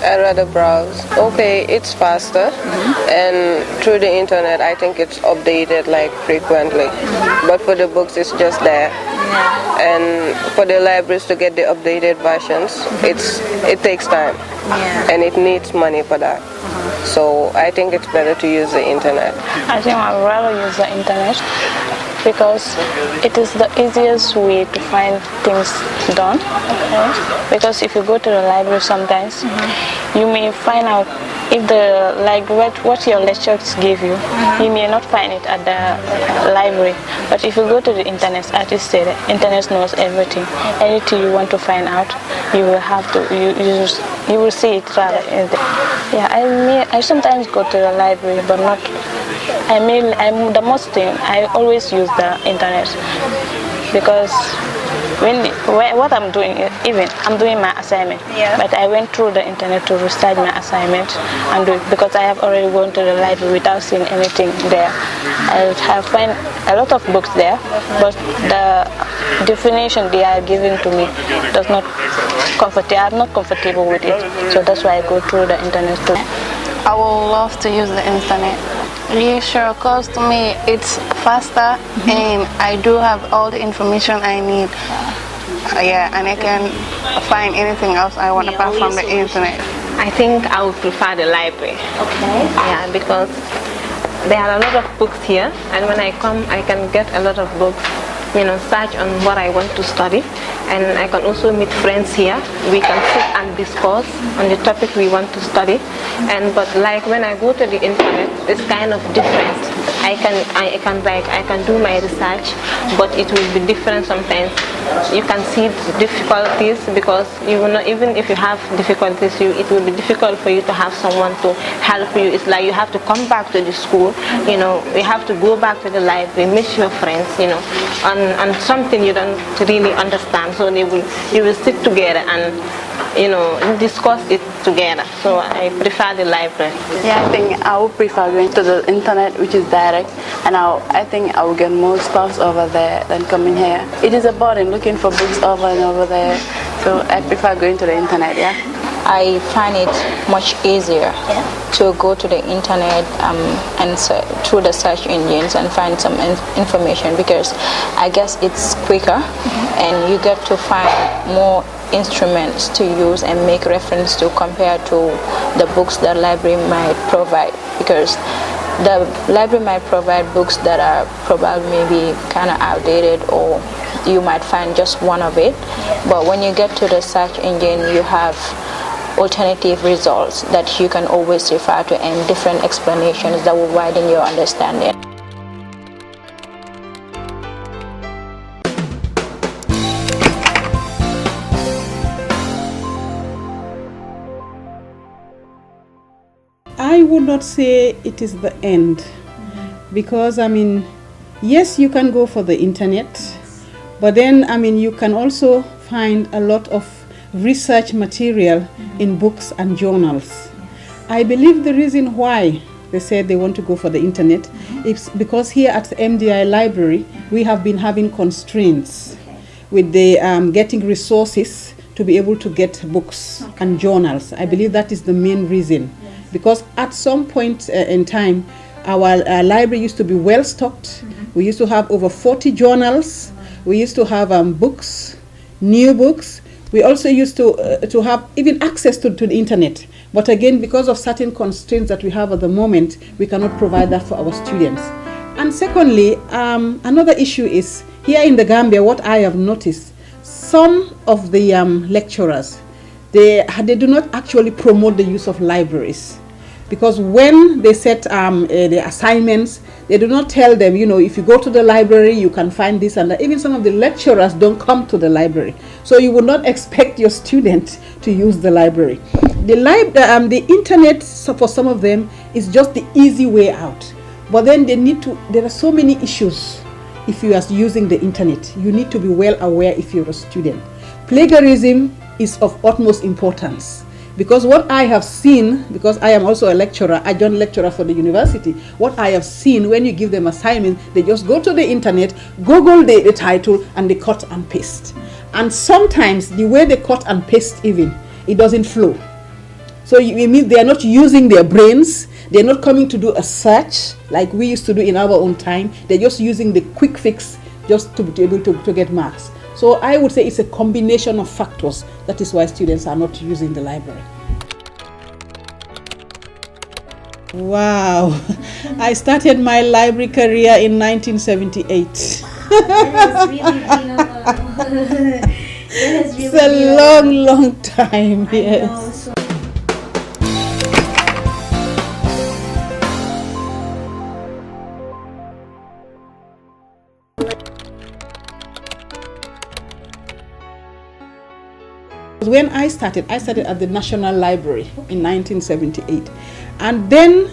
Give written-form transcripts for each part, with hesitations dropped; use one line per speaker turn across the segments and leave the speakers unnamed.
I'd rather browse. Okay, it's faster, and through the internet, I think it's updated like frequently. But for the books, it's just there. And for the libraries to get the updated versions, it takes time, and it needs money for that. So I think it's better to use the internet.
I think I'd rather use the internet because it is the easiest way to find things done. Because if you go to the library sometimes, you may find out if what your lectures give you, you may not find it at the library. But if you go to the internet, as you said, the internet knows everything. Anything you want to find out, you will have to you will see it rather. Yeah, I sometimes go to the library, but not. The most thing I always use the internet because what I'm doing, even I'm doing my assignment, but I went through the internet to recite my assignment and do it because I have already gone to the library without seeing anything there. I have find a lot of books there, but the definition they are giving to me does not I'm not comfortable with it, so that's why I go through the internet too.
I would love to use the internet. Yeah, sure, because to me it's faster and I do have all the information I need. And I can find anything else I want apart from the internet.
I think I would prefer the library.
Okay.
Yeah, because there are a lot of books here, and when I come, I can get a lot of books. Search on what I want to study, and I can also meet friends here. We can sit and discuss on the topic we want to study. But like when I go to the internet, it's kind of different. I can do my research, but it will be different sometimes. You can see difficulties because you will not, even if you have difficulties, it will be difficult for you to have someone to help you. It's like you have to come back to the school. You have to go back to the library, meet your friends. On something you don't really understand, so you will sit together and discuss it together. So I prefer the library.
Yeah, I think I would prefer going to the internet, which is direct, and I think I will get more stuff over there than coming here. It is a burden looking for books over and over there, so I prefer going to the internet.
I find it much easier to go to the internet and through the search engines and find some information because I guess it's quicker and you get to find more instruments to use and make reference to compared to the books the library might provide, because the library might provide books that are probably maybe kind of outdated, or you might find just one of it. But when you get to the search engine, you have alternative results that you can always refer to and different explanations that will widen your understanding.
I would not say it is the end, because yes, you can go for the internet, but then you can also find a lot of research material in books and journals. I believe the reason why they said they want to go for the internet is because here at the MDI library we have been having constraints with the getting resources to be able to get books and journals. I believe that is the main reason, because at some point in time our library used to be well stocked. We used to have over 40 journals. We used to have books, new books. We also used to have even access to the internet. But again, because of certain constraints that we have at the moment, we cannot provide that for our students. And secondly, another issue is, here in the Gambia, what I have noticed, some of the lecturers, they do not actually promote the use of libraries. Because when they set the assignments, they do not tell them, if you go to the library, you can find this and that. Even some of the lecturers don't come to the library. So you would not expect your student to use the library. The internet, for some of them, is just the easy way out. But then there are so many issues if you are using the internet. You need to be well aware if you're a student. Plagiarism is of utmost importance. Because what I have seen, because I am also a lecturer, adjunct lecturer for the university, what I have seen, when you give them assignment, they just go to the internet, Google the title, and they cut and paste. And sometimes the way they cut and paste even, it doesn't flow. So it means they are not using their brains. They're not coming to do a search like we used to do in our own time. They're just using the quick fix just to be able to get marks. So I would say it's a combination of factors. That is why students are not using the library. Wow. I started my library career in 1978. It's a long time, yes. When I started at the National Library in 1978. And then,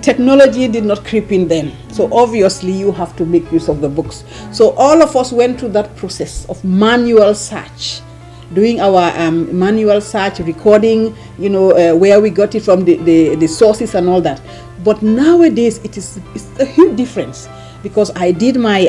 technology did not creep in then. So obviously you have to make use of the books. So all of us went through that process of manual search, doing our manual search, recording, where we got it from, the sources and all that. But nowadays it's a huge difference, because I did my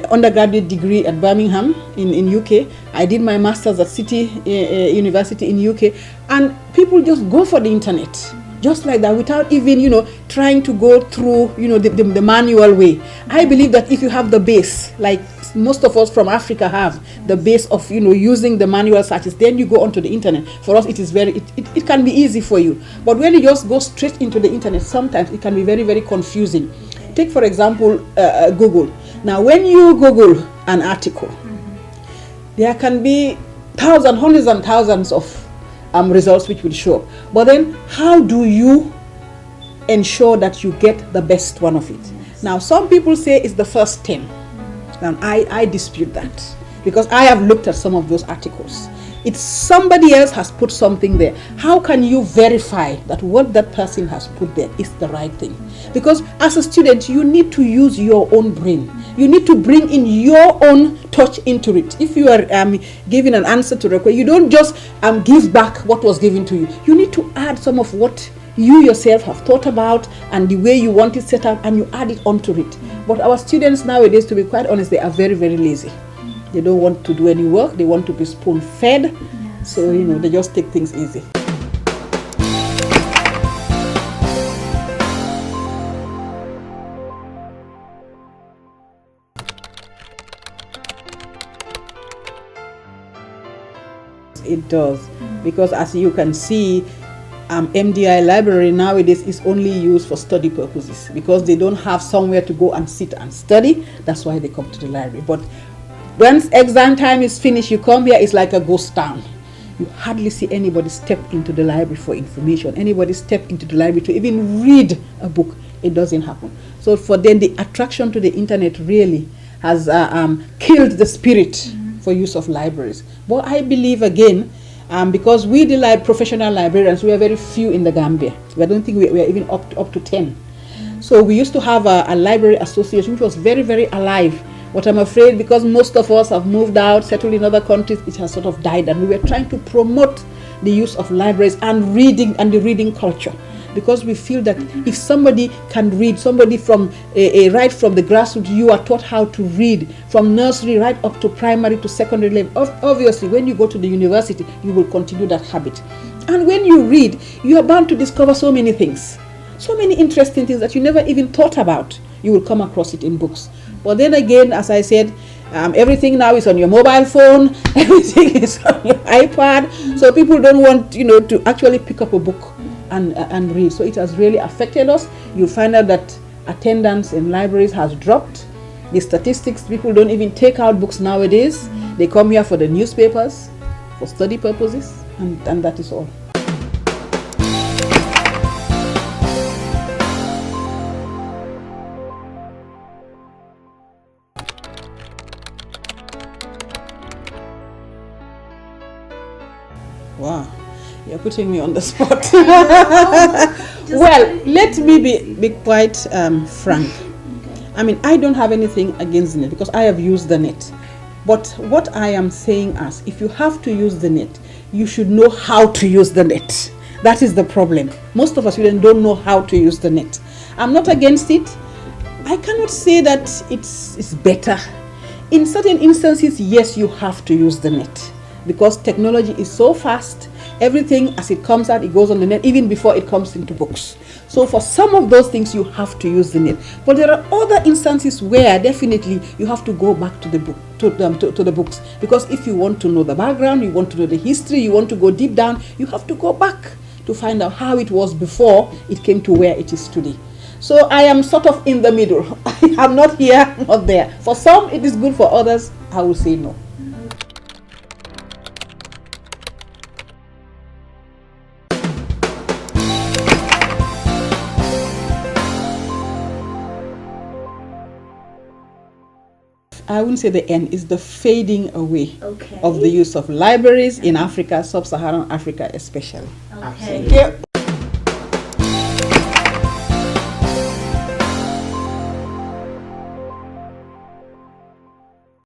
undergraduate degree at Birmingham in UK. I did my master's at City University in UK, and people just go for the internet just like that without even trying to go through the manual way. I believe that if you have the base, like most of us from Africa have the base of using the manual searches, then you go onto the internet. For us it is it can be easy for you, but when you just go straight into the internet, sometimes it can be very, very confusing. Take for example Google. Now when you Google an article, there can be thousands, hundreds and thousands of results which will show up. But then how do you ensure that you get the best one of it? Now some people say it's the first 10. Now I dispute that, because I have looked at some of those articles. It's somebody else has put something there. How can you verify that what that person has put there is the right thing? Because as a student, you need to use your own brain. You need to bring in your own touch into it. If you are giving an answer to a question, you don't just give back what was given to you. You need to add some of what you yourself have thought about and the way you want it set up, and you add it onto it. But our students nowadays, to be quite honest, they are very, very lazy. They don't want to do any work. They want to be spoon-fed. Yes. So, they just take things easy. It does. Because as you can see, MDI library nowadays is only used for study purposes, because they don't have somewhere to go and sit and study. That's why they come to the library. But once exam time is finished, you come here, it's like a ghost town. You hardly see anybody step into the library for information, anybody step into the library to even read a book. It doesn't happen. So for them, the attraction to the internet really has killed the spirit for use of libraries. But I believe again, because we the professional librarians, we are very few in the Gambia. I don't think we are even up to 10. So we used to have a library association which was very, very alive. But I'm afraid because most of us have moved out, settled in other countries, it has sort of died. And we were trying to promote the use of libraries and reading and the reading culture. Because we feel that if somebody can read, somebody from right from the grassroots, you are taught how to read from nursery right up to primary to secondary level. Obviously, when you go to the university, you will continue that habit. And when you read, you are bound to discover so many things, so many interesting things that you never even thought about. You will come across it in books. But then again, as I said, everything now is on your mobile phone, everything is on your iPad. So people don't want, to actually pick up a book and read. So it has really affected us. You'll find out that attendance in libraries has dropped. The statistics, people don't even take out books nowadays. They come here for the newspapers, for study purposes, and that is all. Wow, you're putting me on the spot. Well, let me be quite frank. I mean, I don't have anything against the net because I have used the net. But what I am saying is, if you have to use the net, you should know how to use the net. That is the problem. Most of us don't know how to use the net. I'm not against it. I cannot say that it's better. In certain instances, yes, you have to use the net, because technology is so fast. everything as it comes out, it goes on the net even before it comes into books. So for some of those things you have to use the net, but there are other instances where definitely you have to go back to the book, to the books, because if you want to know the background, you want to know the history, you want to go deep down, you have to go back to find out how it was before it came to where it is today. So I am sort of in the middle. I'm not here, not there. For some it is good, for others I will say no. I wouldn't say the end, is the fading away of the use of libraries in Africa, sub-Saharan Africa especially.
Okay.
Thank you.